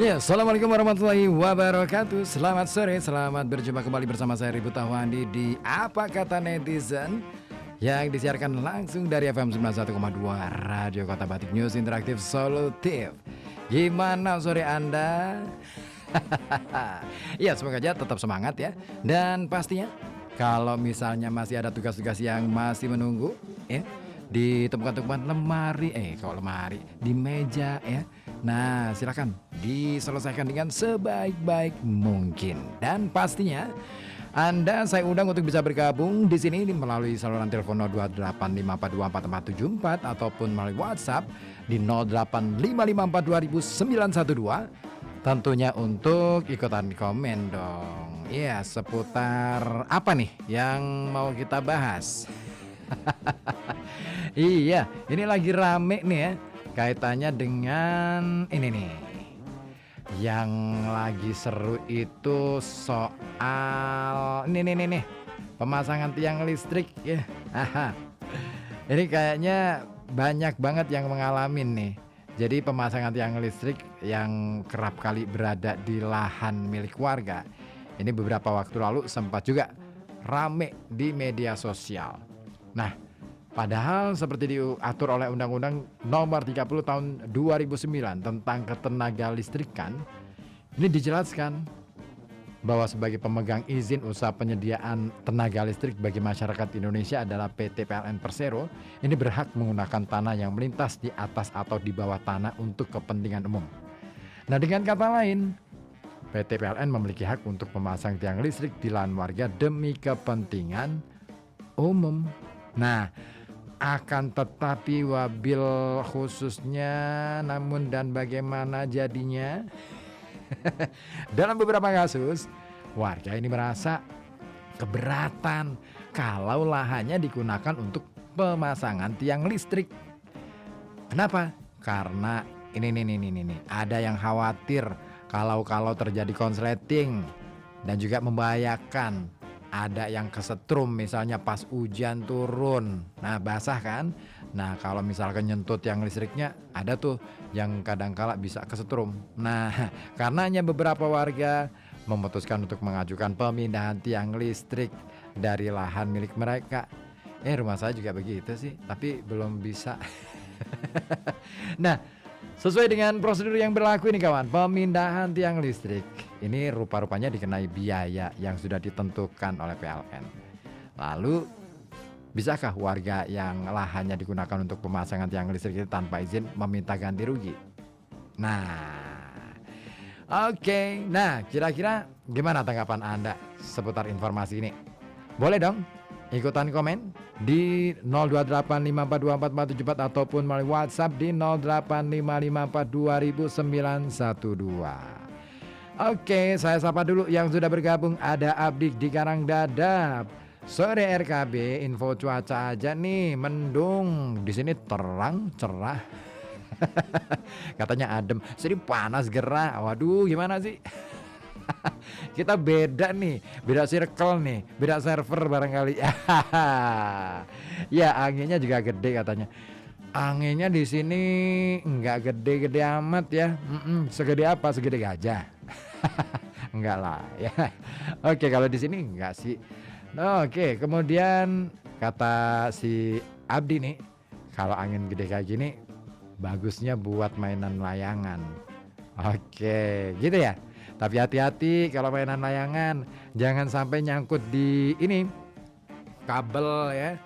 Ya, Assalamualaikum warahmatullahi wabarakatuh. Selamat sore, selamat berjumpa kembali bersama saya Ribu Tawandi di Apa Kata Netizen yang disiarkan langsung dari FM 91,2 Radio Kota Batik News Interaktif Solutif. Gimana sore Anda? Ya, semoga aja tetap semangat ya. Dan pastinya kalau misalnya masih ada tugas-tugas yang masih menunggu ya, di tempat-tempat lemari, di meja ya. Nah, silakan diselesaikan dengan sebaik-baik mungkin. Dan pastinya Anda saya undang untuk bisa bergabung di sini melalui saluran telepon 02854244474 ataupun melalui WhatsApp di 08554200912. Tentunya untuk ikutan komen dong. Iya, seputar apa nih yang mau kita bahas? Iya, ini lagi rame nih ya. Kaitannya dengan ini nih. Yang lagi seru itu soal ini nih. Pemasangan tiang listrik ya. Aha. Ini kayaknya banyak banget yang mengalami nih. Jadi pemasangan tiang listrik yang kerap kali berada di lahan milik warga. Ini beberapa waktu lalu sempat juga rame di media sosial. Nah, padahal seperti diatur oleh Undang-Undang Nomor 30 Tahun 2009 tentang ketenaga listrikan, ini dijelaskan bahwa sebagai pemegang izin usaha penyediaan tenaga listrik bagi masyarakat Indonesia adalah PT PLN Persero, ini berhak menggunakan tanah yang melintas di atas atau di bawah tanah untuk kepentingan umum. Nah, dengan kata lain, PT PLN memiliki hak untuk memasang tiang listrik di lahan warga demi kepentingan umum. Nah, akan tetapi wabil khususnya namun dan bagaimana jadinya dalam beberapa kasus warga ini merasa keberatan kalau lahannya digunakan untuk pemasangan tiang listrik. Kenapa? Karena ini ada yang khawatir kalau terjadi konsleting dan juga membahayakan. Ada yang kesetrum misalnya pas hujan turun. Nah, basah kan? Nah, kalau misalkan nyentuh tiang listriknya, ada tuh yang kadangkala bisa kesetrum. Nah, karenanya beberapa warga memutuskan untuk mengajukan pemindahan tiang listrik dari lahan milik mereka. Rumah saya juga begitu sih, tapi belum bisa. Nah, sesuai dengan prosedur yang berlaku ini kawan, pemindahan tiang listrik ini rupa-rupanya dikenai biaya yang sudah ditentukan oleh PLN. Lalu, bisakah warga yang lahannya digunakan untuk pemasangan tiang listrik itu tanpa izin meminta ganti rugi? Nah, oke. Nah, kira-kira gimana tanggapan Anda seputar informasi ini? Boleh dong ikutan komen di 0285424474 ataupun melalui WhatsApp di 08554200912. Oke, saya sapa dulu yang sudah bergabung. Ada Abdi di Karangdadap. Sore RKB, info cuaca aja nih, mendung. Di sini terang, cerah. Katanya adem, sini panas gerah. Waduh, gimana sih? Kita beda nih, beda circle nih, beda server barangkali. Ya, anginnya juga gede katanya. Anginnya di sini nggak gede-gede amat ya. Segede apa? Segede gajah. Enggak lah ya. Oke, kalau di sini enggak sih. Oke, kemudian kata si Abdi nih, kalau angin gede kayak gini bagusnya buat mainan layangan. Oke, gitu ya. Tapi hati-hati kalau mainan layangan, jangan sampai nyangkut di ini kabel ya.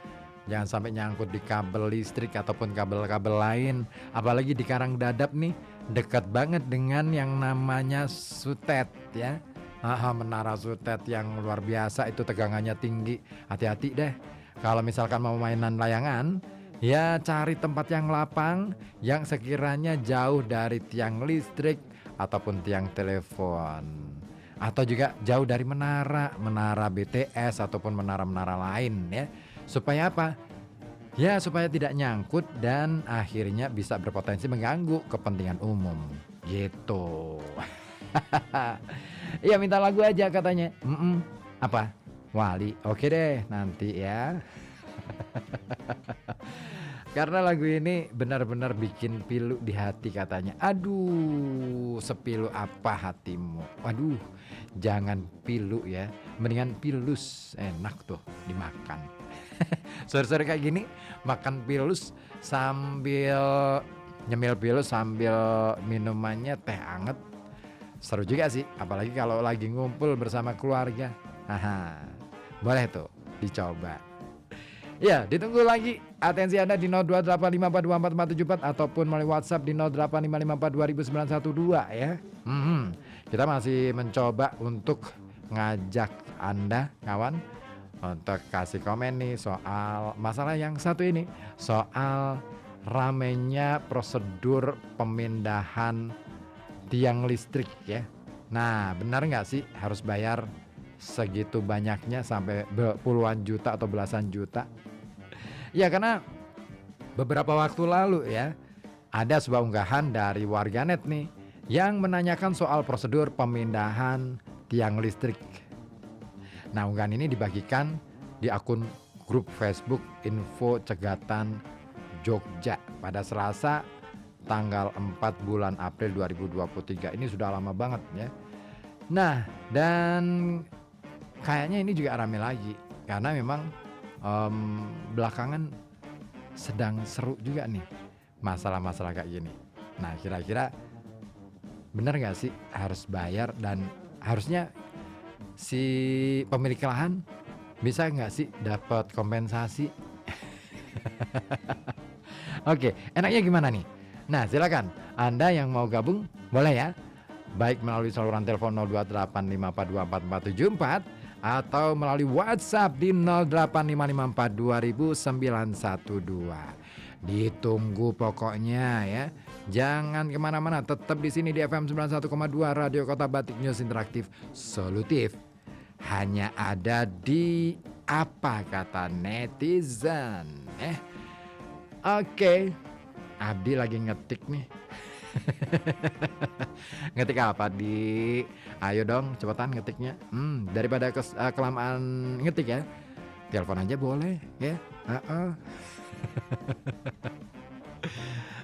Jangan sampai nyangkut di kabel listrik ataupun kabel-kabel lain. Apalagi di Karangdadap nih, dekat banget dengan yang namanya Sutet ya. Menara Sutet yang luar biasa itu, tegangannya tinggi. Hati-hati deh. Kalau misalkan mau mainan layangan, ya cari tempat yang lapang, yang sekiranya jauh dari tiang listrik ataupun tiang telepon. Atau juga jauh dari menara BTS ataupun menara-menara lain ya. Supaya apa? Ya, supaya tidak nyangkut dan akhirnya bisa berpotensi mengganggu kepentingan umum. Gitu. Iya, minta lagu aja katanya. Apa? Wali. Oke deh, nanti ya. Karena lagu ini benar-benar bikin pilu di hati katanya. Aduh, sepilu apa hatimu? Waduh, jangan pilu ya, mendingan pilus, enak tuh dimakan. Sore-sore kayak gini makan pilus sambil nyemil pilus sambil minumannya teh anget. Seru juga sih, apalagi kalau lagi ngumpul bersama keluarga. Haha, boleh tuh dicoba. Ya, ditunggu lagi atensi Anda di 0285424474 ataupun melalui WhatsApp di 0855420912 ya. Kita masih mencoba untuk ngajak Anda kawan untuk kasih komen nih soal masalah yang satu ini, soal ramenya prosedur pemindahan tiang listrik ya. Nah, benar nggak sih harus bayar segitu banyaknya sampai puluhan juta atau belasan juta? Ya, karena beberapa waktu lalu ya, ada sebuah unggahan dari warganet nih yang menanyakan soal prosedur pemindahan tiang listrik. Nah, unggahan ini dibagikan di akun grup Facebook Info Cegatan Jogja pada Selasa tanggal 4 bulan April 2023. Ini sudah lama banget ya. Nah, dan kayaknya ini juga rame lagi karena memang belakangan sedang seru juga nih masalah-masalah kayak gini. Nah, kira-kira benar nggak sih harus bayar, dan harusnya si pemilik lahan bisa nggak sih dapat kompensasi? Oke, enaknya gimana nih? Nah, silakan Anda yang mau gabung boleh ya, baik melalui saluran telepon 0285424474 atau melalui WhatsApp di 0855420912. Ditunggu pokoknya ya. Jangan kemana-mana, tetap di sini di FM 91,2 Radio Kota Batik News Interaktif Solutif. Hanya ada di Apa Kata Netizen. Oke, Abdi lagi ngetik nih. Ngetik apa di? Ayo dong cepetan ngetiknya. Daripada kelamaan ngetik ya, telepon aja boleh ya.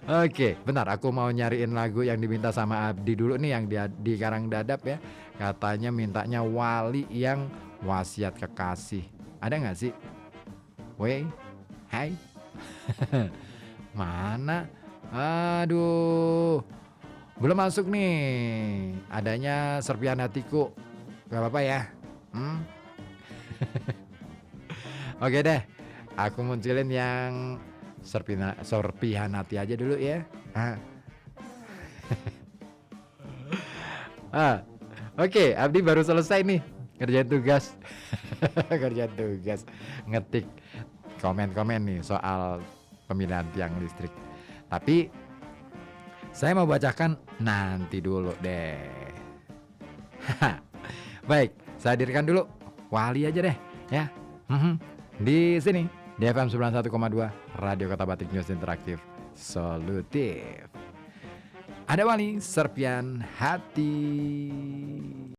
Oke, bentar aku mau nyariin lagu yang diminta sama Abdi dulu nih, yang di Karang Dadap ya. Katanya mintanya Wali yang Wasiat Kekasih. Ada nggak sih? Wey, hai. Mana? Aduh, belum masuk nih. Adanya Serpihan Hatiku. Gak apa-apa ya. Oke deh, aku munculin yang Serpihan Hati aja dulu ya. Oke, Abdi baru selesai nih kerjaan tugas. Kerjaan tugas ngetik komen-komen nih soal pemindahan tiang listrik. Tapi saya mau bacakan nanti dulu deh. Baik, saya hadirkan dulu Wali aja deh ya. Di sini di FM 91,2 Radio Kota Batik News Interaktif Solutif. Ada Wali, Serpihan Hati.